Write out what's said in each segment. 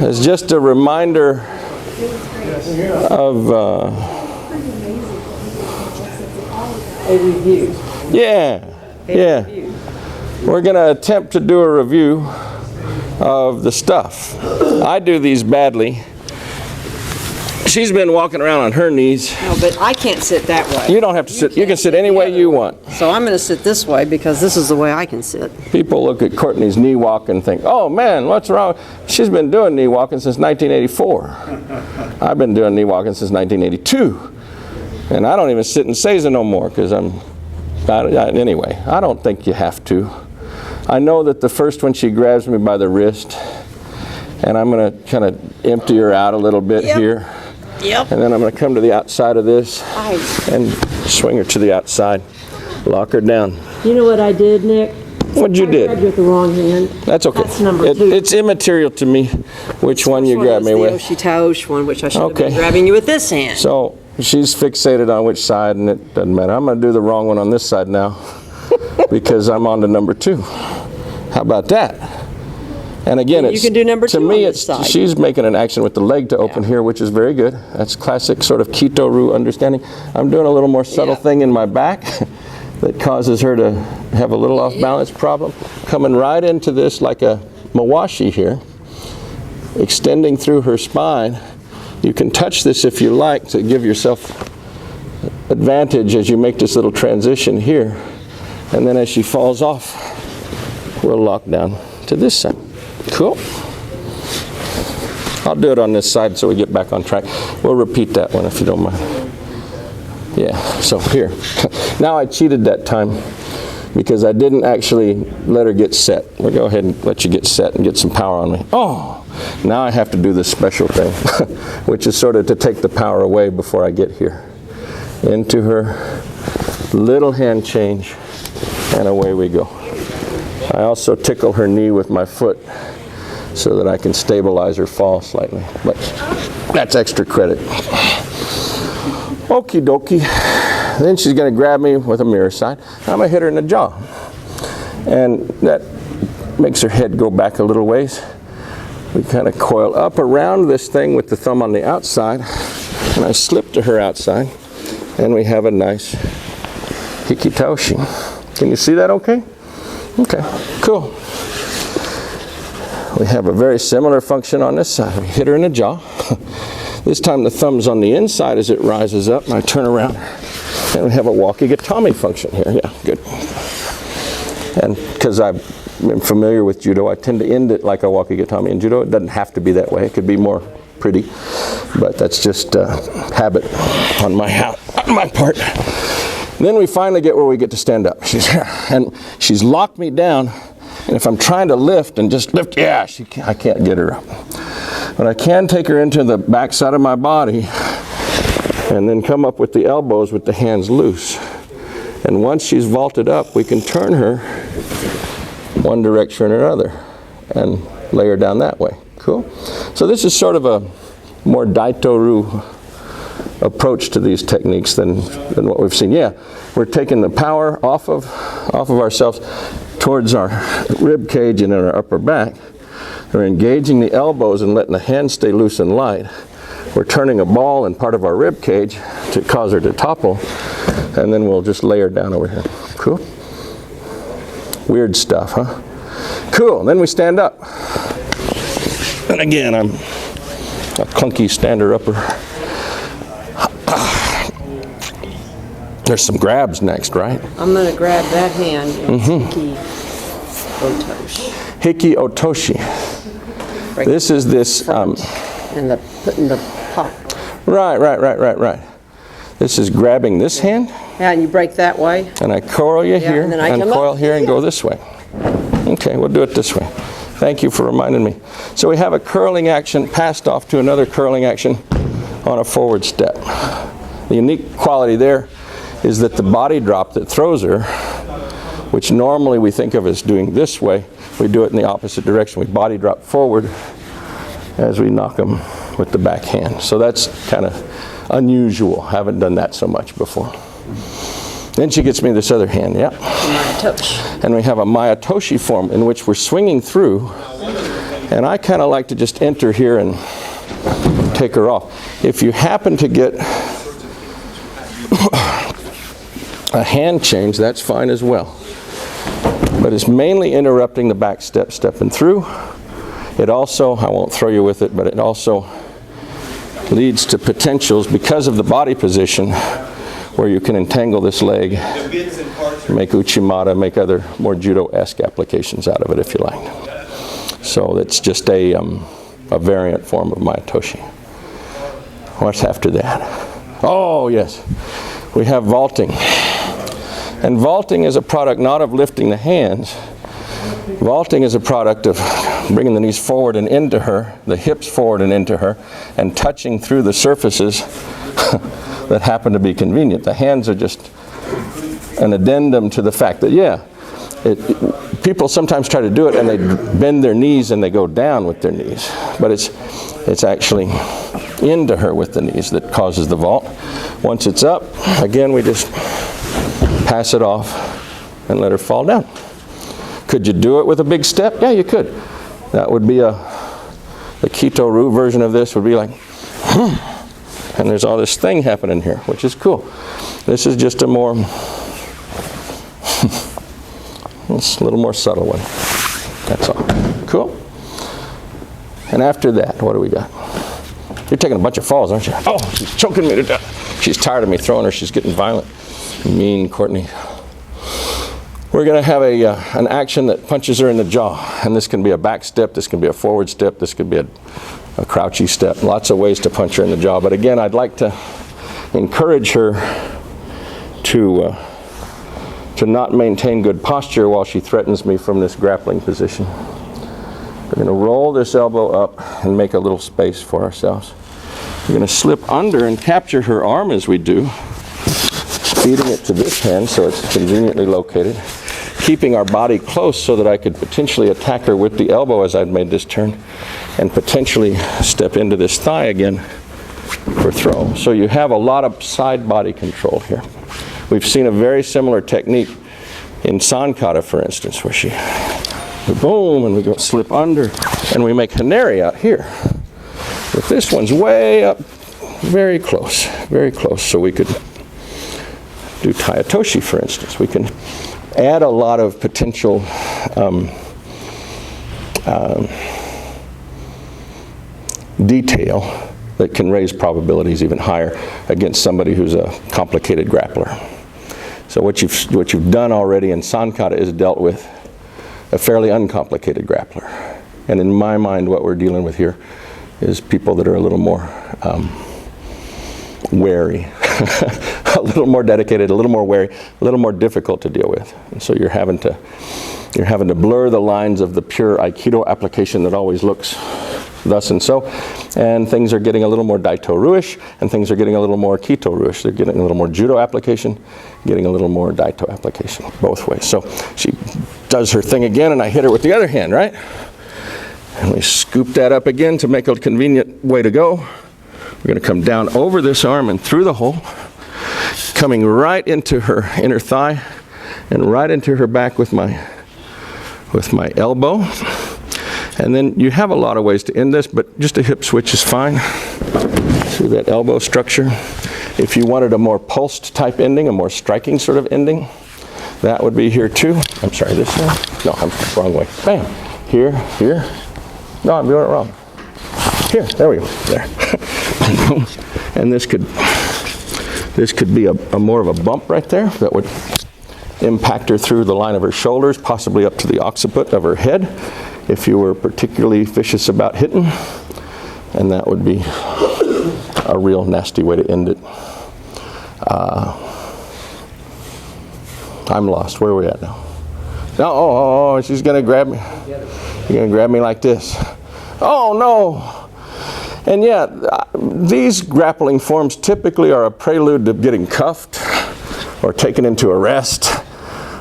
It's just a reminder of a review. Yeah. Review. We're going to attempt to do a review of the stuff. I do these badly. She's been walking around on her knees. No, but I can't sit that way. You don't have to sit. You can sit any way you want. So I'm going to sit this way because this is the way I can sit. People look at Courtney's knee walk and think, oh man, what's wrong? She's been doing knee walking since 1984. I've been doing knee walking since 1982. And I don't even sit in Seiza no more because anyway, I don't think you have to. I know that the first one, she grabs me by the wrist, and I'm going to kind of empty her out a little bit here. Yep. And then I'm going to come to the outside of this and swing her to the outside, lock her down. You know what I did, Nick? What'd you do? I grabbed you with the wrong hand. That's okay. That's number 2. It's immaterial to me which one you grab me with. The Oshitosh one, which I should have been grabbing you with this hand. So she's fixated on which side, and it doesn't matter. I'm going to do the wrong one on this side now because I'm on to number 2. How about that? And again, you can do number 2 to me, on this side. She's making an action with the leg to open here, which is very good. That's classic sort of Kito-Ru understanding. I'm doing a little more subtle thing in my back that causes her to have a little off-balance problem. Coming right into this like a mawashi here, extending through her spine. You can touch this if you like to give yourself advantage as you make this little transition here. And then as she falls off, we'll lock down to this side. Cool. I'll do it on this side so we get back on track. We'll repeat that one if you don't mind. Yeah, so here. Now I cheated that time because I didn't actually let her get set. We'll go ahead and let you get set and get some power on me. Oh, now I have to do this special thing, which is sort of to take the power away before I get here. Into her, little hand change, and away we go. I also tickle her knee with my foot so that I can stabilize her fall slightly. But that's extra credit. Okie dokie. Then she's going to grab me with a mirror side. I'm going to hit her in the jaw. And that makes her head go back a little ways. We kind of coil up around this thing with the thumb on the outside. And I slip to her outside. And we have a nice hikitoshi. Can you see that okay? Okay, cool. We have a very similar function on this side. We hit her in the jaw. This time the thumb's on the inside as it rises up, and I turn around. And we have a wakigatami function here. Yeah, good. And because I've been familiar with judo, I tend to end it like a wakigatami in judo. It doesn't have to be that way. It could be more pretty, but that's just habit on my part. Then we finally get where we get to stand up. She's locked me down, and if I'm trying to lift and just lift, I can't get her up. But I can take her into the back side of my body and then come up with the elbows with the hands loose. And once she's vaulted up, we can turn her one direction or another and lay her down that way. Cool? So this is sort of a more Daito-Ru approach to these techniques than what we've seen. Yeah, we're taking the power off of ourselves towards our rib cage and in our upper back. We're engaging the elbows and letting the hands stay loose and light. We're turning a ball in part of our rib cage to cause her to topple, and then we'll just lay her down over here. Cool? Weird stuff, huh? Cool, then we stand up. And again, I'm a clunky stander-upper. There's some grabs next, right? I'm going to grab that hand. Hiki Otoshi. Hiki Otoshi. This is this. And putting the pop. Right. This is grabbing this hand. Yeah, and you break that way. And I coil you here, and then I come coil up. here and go this way. Okay, we'll do it this way. Thank you for reminding me. So we have a curling action passed off to another curling action on a forward step. The unique quality there is that the body drop that throws her, which normally we think of as doing this way, we do it in the opposite direction. We body drop forward as we knock them with the back hand. So that's kind of unusual. Haven't done that so much before. Then she gets me this other hand, yeah. Mitoshi. And we have a Mitoshi form in which we're swinging through And I kind of like to just enter here and take her off. If you happen to get a hand change, that's fine as well. But it's mainly interrupting the back step, stepping through. It also, I won't throw you with it, but it also leads to potentials because of the body position where you can entangle this leg, make uchimata, make other more judo-esque applications out of it if you like. So it's just a variant form of Mitoshi. What's after that? Oh yes, we have vaulting. And vaulting is a product not of lifting the hands. Vaulting is a product of bringing the knees forward and into her, the hips forward and into her, and touching through the surfaces that happen to be convenient. The hands are just an addendum to the fact that, yeah, people sometimes try to do it and they bend their knees and they go down with their knees. But it's actually into her with the knees that causes the vault. Once it's up, again, we just pass it off and let her fall down. Could you do it with a big step? Yeah, you could. That would be the Kito-Ru version of this would be like, and there's all this thing happening here, which is cool. This is just a more, it's a little more subtle one. That's all. Cool. And after that, what do we got? You're taking a bunch of falls, aren't you? Oh, she's choking me to death. She's tired of me throwing her. She's getting violent. Mean Courtney. We're going to have an action that punches her in the jaw. And this can be a back step, this can be a forward step, this could be a crouchy step. Lots of ways to punch her in the jaw. But again, I'd like to encourage her to not maintain good posture while she threatens me from this grappling position. We're going to roll this elbow up and make a little space for ourselves. We're going to slip under and capture her arm as we do, feeding it to this hand so it's conveniently located, keeping our body close so that I could potentially attack her with the elbow as I'd made this turn, and potentially step into this thigh again for throw. So you have a lot of side body control here. We've seen a very similar technique in san kata, for instance, where we boom, and we go slip under, and we make haneri out here. But this one's way up, very close, so we could do Tayatoshi, for instance. We can add a lot of potential detail that can raise probabilities even higher against somebody who's a complicated grappler. So what you've done already in san kata is dealt with a fairly uncomplicated grappler. And in my mind, what we're dealing with here is people that are a little more wary, a little more dedicated, a little more wary, a little more difficult to deal with. And so you're having to blur the lines of the pure Aikido application that always looks thus and so, and things are getting a little more Daito-Ru-ish, and things are getting a little more Kito-Ru-ish. They're getting a little more Judo application, getting a little more Daito application, both ways. So she does her thing again, and I hit her with the other hand, right? And we scoop that up again to make a convenient way to go. We're going to come down over this arm and through the hole, coming right into her inner thigh and right into her back with my elbow. And then you have a lot of ways to end this, but just a hip switch is fine. See that elbow structure? If you wanted a more pulsed type ending, a more striking sort of ending, that would be here too. I'm sorry, this way? No, I'm wrong way. Bam. Here, here. No, I'm doing it wrong. Here, there we go. There. And this could be a more of a bump right there that would impact her through the line of her shoulders, possibly up to the occiput of her head, if you were particularly vicious about hitting. And that would be a real nasty way to end it. I'm lost. Where are we at now? No, oh, she's gonna grab me. You're gonna grab me like this. Oh no! And yeah, these grappling forms typically are a prelude to getting cuffed or taken into arrest,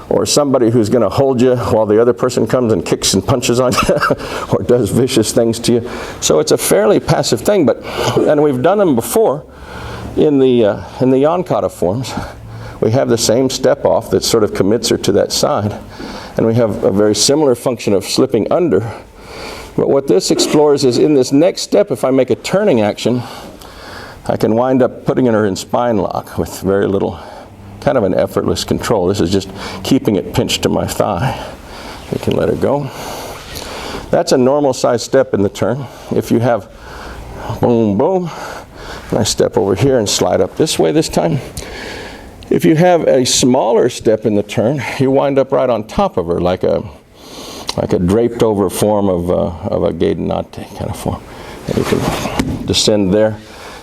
or somebody who's going to hold you while the other person comes and kicks and punches on you or does vicious things to you. So it's a fairly passive thing, and we've done them before in the Yankata forms. We have the same step off that sort of commits her to that side, and we have a very similar function of slipping under But what this explores is in this next step, if I make a turning action, I can wind up putting her in spine lock with very little, kind of an effortless control. This is just keeping it pinched to my thigh. You can let her go. That's a normal size step in the turn. If you have boom, boom, and I step over here and slide up this way this time. If you have a smaller step in the turn, you wind up right on top of her like a draped over form of a Gaidenate kind of form. And you can descend there.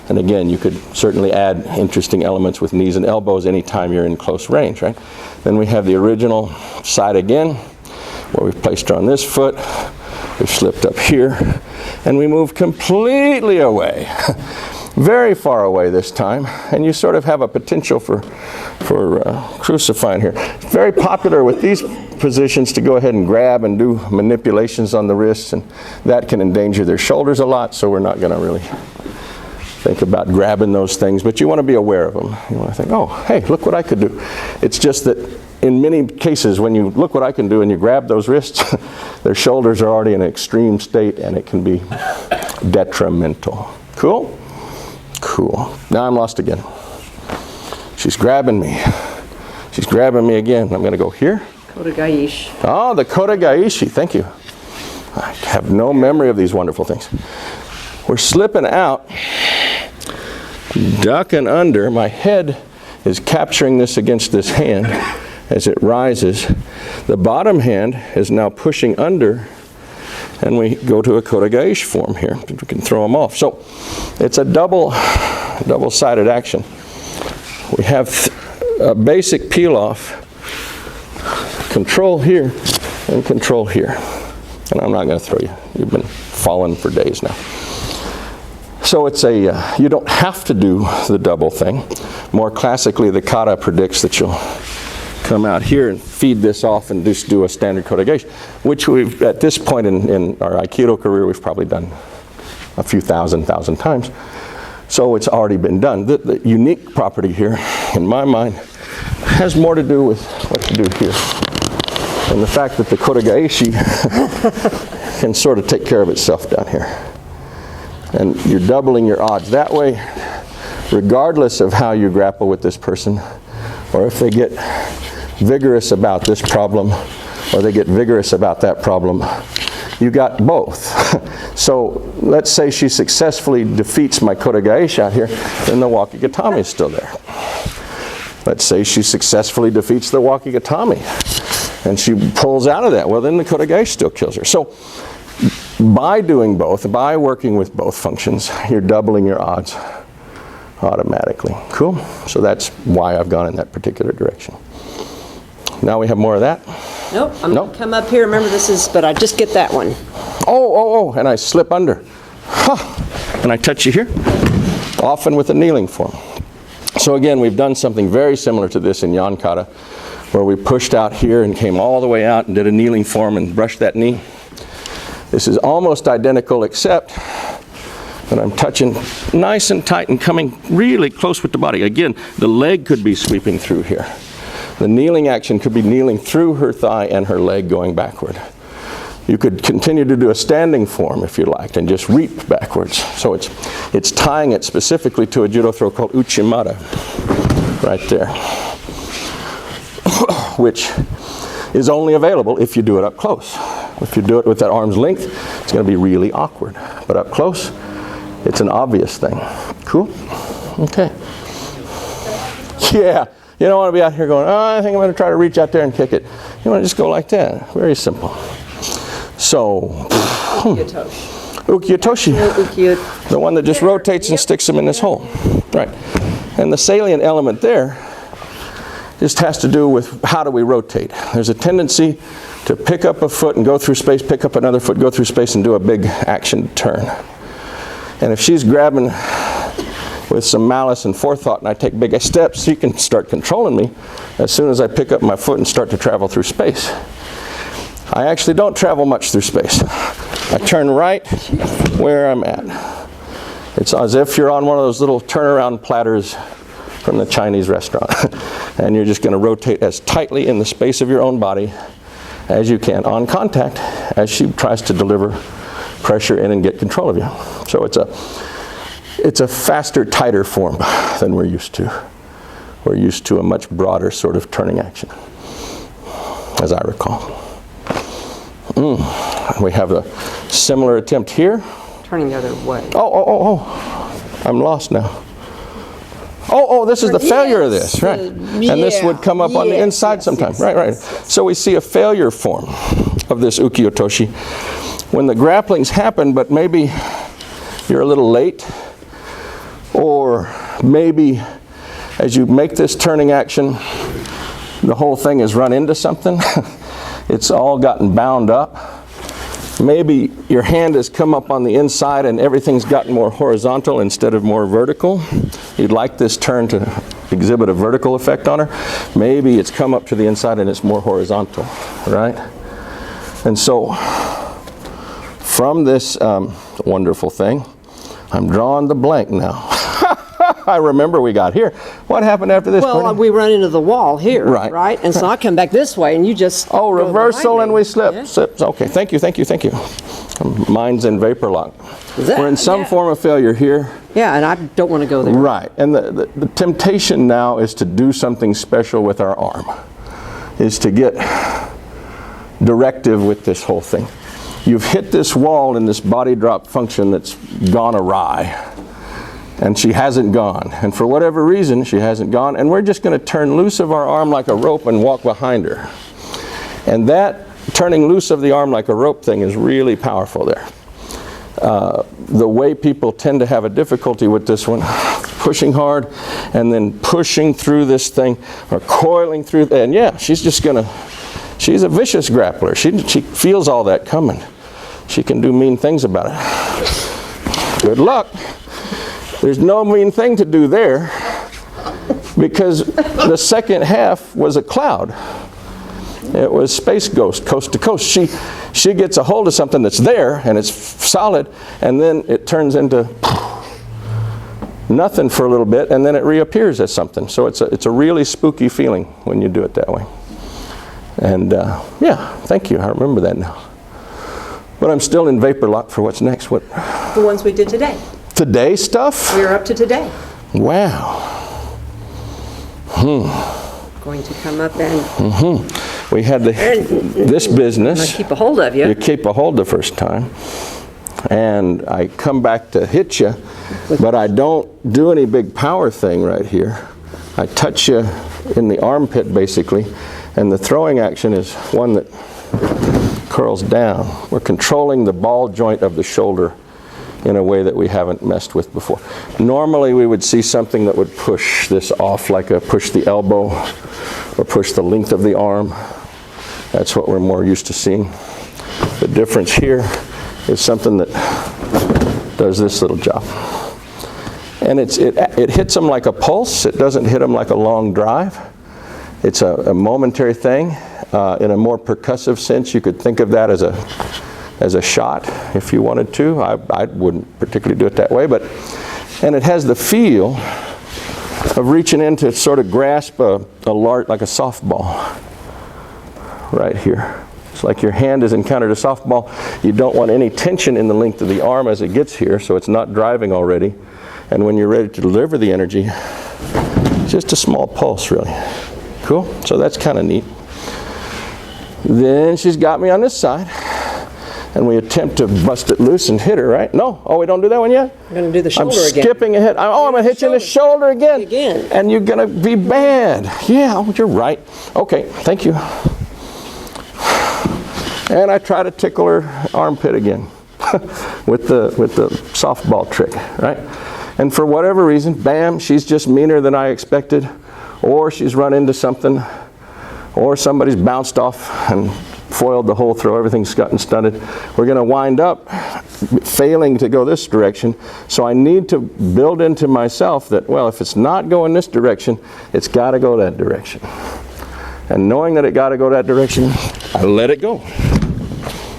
And again, you could certainly add interesting elements with knees and elbows anytime you're in close range, right? Then we have the original side again, where we've placed her on this foot. We've slipped up here, and we move completely away. Very far away this time, and you sort of have a potential for crucifying here. It's very popular with these positions to go ahead and grab and do manipulations on the wrists, and that can endanger their shoulders a lot, so we're not going to really think about grabbing those things, but you want to be aware of them. You want to think, oh, hey, look what I could do. It's just that in many cases, when you look what I can do and you grab those wrists, their shoulders are already in an extreme state, and it can be detrimental. Cool? Cool. Now I'm lost again. She's grabbing me. She's grabbing me again. I'm going to go here. Kodagaishi. Oh, the Kodagaishi. Thank you. I have no memory of these wonderful things. We're slipping out, ducking under. My head is capturing this against this hand as it rises. The bottom hand is now pushing under, and we go to a Kodagaishi form here. We can throw them off. So it's a double-sided action. We have a basic peel-off, control here, and control here. And I'm not going to throw you. You've been falling for days now. So it's you don't have to do the double thing. More classically, the kata predicts that you'll come out here and feed this off and just do a standard Kodagaishi, which we've, at this point in our Aikido career, we've probably done a few thousand times. So it's already been done. The unique property here, in my mind, has more to do with what to do here. And the fact that the Kodagaishi can sort of take care of itself down here. And you're doubling your odds that way, regardless of how you grapple with this person, or if they get vigorous about this problem, or they get vigorous about that problem. You got both. So let's say she successfully defeats my Kodagaishi out here, then the Wakigatame is still there. Let's say she successfully defeats the Wakigatame, and she pulls out of that. Well, then the Kodagaishi still kills her. So by doing both, by working with both functions, you're doubling your odds automatically. Cool? So that's why I've gone in that particular direction. Now we have more of that? Nope, I'm going to come up here. Remember, this is, but I just get that one. Oh, and I slip under. Huh. And I touch you here, often with a kneeling form. So again, we've done something very similar to this in Yan Kata, where we pushed out here and came all the way out and did a kneeling form and brushed that knee. This is almost identical, except that I'm touching nice and tight and coming really close with the body. Again, the leg could be sweeping through here. The kneeling action could be kneeling through her thigh and her leg going backward. You could continue to do a standing form if you liked and just reap backwards. So it's tying it specifically to a judo throw called uchimata right there, which is only available if you do it up close. If you do it with that arm's length, it's going to be really awkward. But up close, it's an obvious thing. Cool? Okay. Yeah. You don't want to be out here going, oh, I think I'm going to try to reach out there and kick it. You want to just go like that. Very simple. So, Ukiyotoshi. The one that just rotates and sticks them in this hole. Right. And the salient element there just has to do with how do we rotate. There's a tendency to pick up a foot and go through space, pick up another foot, go through space, and do a big action turn. And if she's grabbing with some malice and forethought and I take big steps, she can start controlling me as soon as I pick up my foot and start to travel through space. I actually don't travel much through space. I turn right where I'm at. It's as if you're on one of those little turnaround platters from the Chinese restaurant. And you're just going to rotate as tightly in the space of your own body as you can on contact as she tries to deliver pressure in and get control of you. So it's a faster, tighter form than we're used to. We're used to a much broader sort of turning action, as I recall. We have a similar attempt here. Turning the other way. Oh, I'm lost now. Oh, this is the failure of this, right? And this would come up on the inside sometimes. Right. So we see a failure form of this ukiyo-toshi when the grapplings happen, but maybe you're a little late, or maybe as you make this turning action, the whole thing has run into something. It's all gotten bound up. Maybe your hand has come up on the inside and everything's gotten more horizontal instead of more vertical. You'd like this turn to exhibit a vertical effect on her. Maybe it's come up to the inside and it's more horizontal, right? And so from this wonderful thing, I'm drawing the blank now. I remember we got here. What happened after this? Well, Courtney? we run into the wall here, right? And so I come back this way, and you just reversal, and we slip. Yeah. Slip. Okay, thank you. Mine's in vapor lock. We're in some form of failure here. Yeah, and I don't want to go there. Right, and the temptation now is to do something special with our arm, is to get directive with this whole thing. You've hit this wall in this body drop function that's gone awry. And she hasn't gone. And for whatever reason, she hasn't gone. And we're just going to turn loose of our arm like a rope and walk behind her. And that turning loose of the arm like a rope thing is really powerful there. The way people tend to have a difficulty with this one, pushing hard and then pushing through this thing or coiling through. And yeah, she's a vicious grappler. She feels all that coming. She can do mean things about it. Good luck. There's no mean thing to do there because the second half was a cloud. It was space ghost, coast to coast. She gets a hold of something that's there and it's solid, and then it turns into nothing for a little bit, and then it reappears as something. So it's a really spooky feeling when you do it that way. And yeah, thank you. I remember that now. But I'm still in vapor lock for what's next. What? The ones we did today. Today stuff? We're up to today. Wow. Going to come up and... We had this business. I keep a hold of you. You keep a hold the first time. And I come back to hit you, but I don't do any big power thing right here. I touch you in the armpit basically, and the throwing action is one that curls down. We're controlling the ball joint of the shoulder in a way that we haven't messed with before. Normally we would see something that would push this off, like push the elbow or push the length of the arm. That's what we're more used to seeing. The difference here is something that does this little job. And it hits them like a pulse. It doesn't hit them like a long drive. It's a momentary thing. In a more percussive sense, you could think of that as a shot if you wanted to. I wouldn't particularly do it that way, and it has the feel of reaching in to sort of grasp a large, like a softball right here. It's like your hand has encountered a softball. You don't want any tension in the length of the arm as it gets here, so it's not driving already. And when you're ready to deliver the energy, just a small pulse really. Cool? So that's kind of neat. Then she's got me on this side. And we attempt to bust it loose and hit her, right? No. Oh, we don't do that one yet? We're going to do the shoulder again. I'm skipping ahead. I'm going to hit you in the shoulder again. And you're going to be bad. Yeah, you're right. Okay, thank you. And I try to tickle her armpit again with the softball trick, right? And for whatever reason, bam, she's just meaner than I expected. Or she's run into something. Or somebody's bounced off and foiled the whole throw, everything's gotten stunted. We're going to wind up failing to go this direction, so I need to build into myself that, well, if it's not going this direction, it's got to go that direction. And knowing that it got to go that direction, I let it go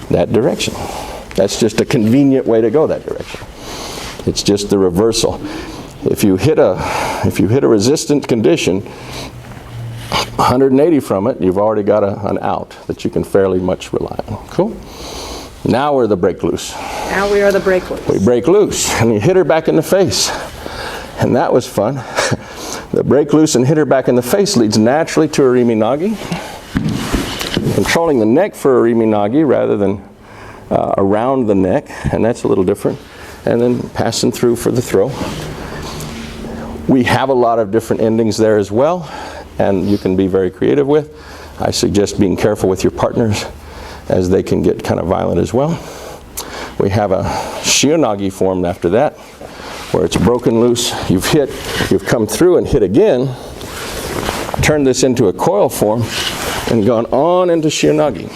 that direction. That's just a convenient way to go that direction. It's just the reversal. If you hit a resistant condition, 180 from it, you've already got an out that you can fairly much rely on. Cool? Now we're the break loose. Now we are the break loose. We break loose, and you hit her back in the face. And that was fun. The break loose and hit her back in the face leads naturally to a Rimi Nagi. Controlling the neck for a Rimi Nagi rather than around the neck, and that's a little different. And then passing through for the throw. We have a lot of different endings there as well, and you can be very creative with. I suggest being careful with your partners, as they can get kind of violent as well. We have a Shionagi formed after that, where it's broken loose, you've hit, you've come through and hit again, turned this into a coil form, and gone on into Shionagi.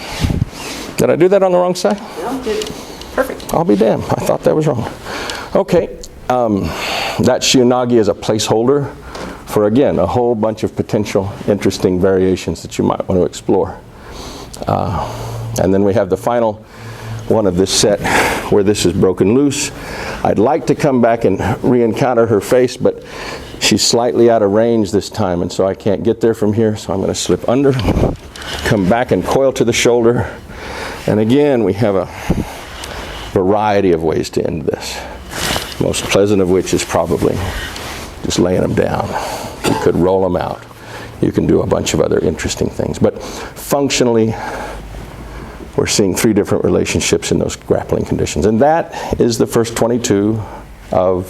Did I do that on the wrong side? No, you did it. Perfect. I'll be damned, I thought that was wrong. Okay, that Shionagi is a placeholder for, again, a whole bunch of potential interesting variations that you might want to explore. And then we have the final one of this set where this is broken loose. I'd like to come back and re-encounter her face, but she's slightly out of range this time, and so I can't get there from here, so I'm going to slip under, come back and coil to the shoulder. And again, we have a variety of ways to end this. Most pleasant of which is probably just laying them down. You could roll them out. You can do a bunch of other interesting things. But functionally, we're seeing 3 different relationships in those grappling conditions. And that is the first 22 of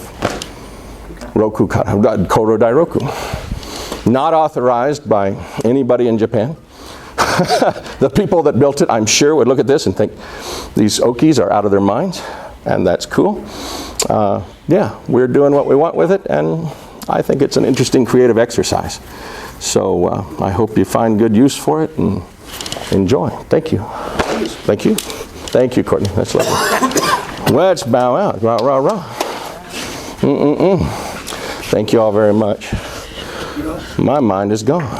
Roku kata, Koryu Dai Roku. Not authorized by anybody in Japan. The people that built it, I'm sure, would look at this and think, these Okis are out of their minds, and that's cool. Yeah, we're doing what we want with it, and I think it's an interesting creative exercise. So I hope you find good use for it and enjoy. Thank you. Thank you. Thank you, Courtney. That's lovely. Let's bow out. Rah, rah, rah. Thank you all very much. My mind is gone.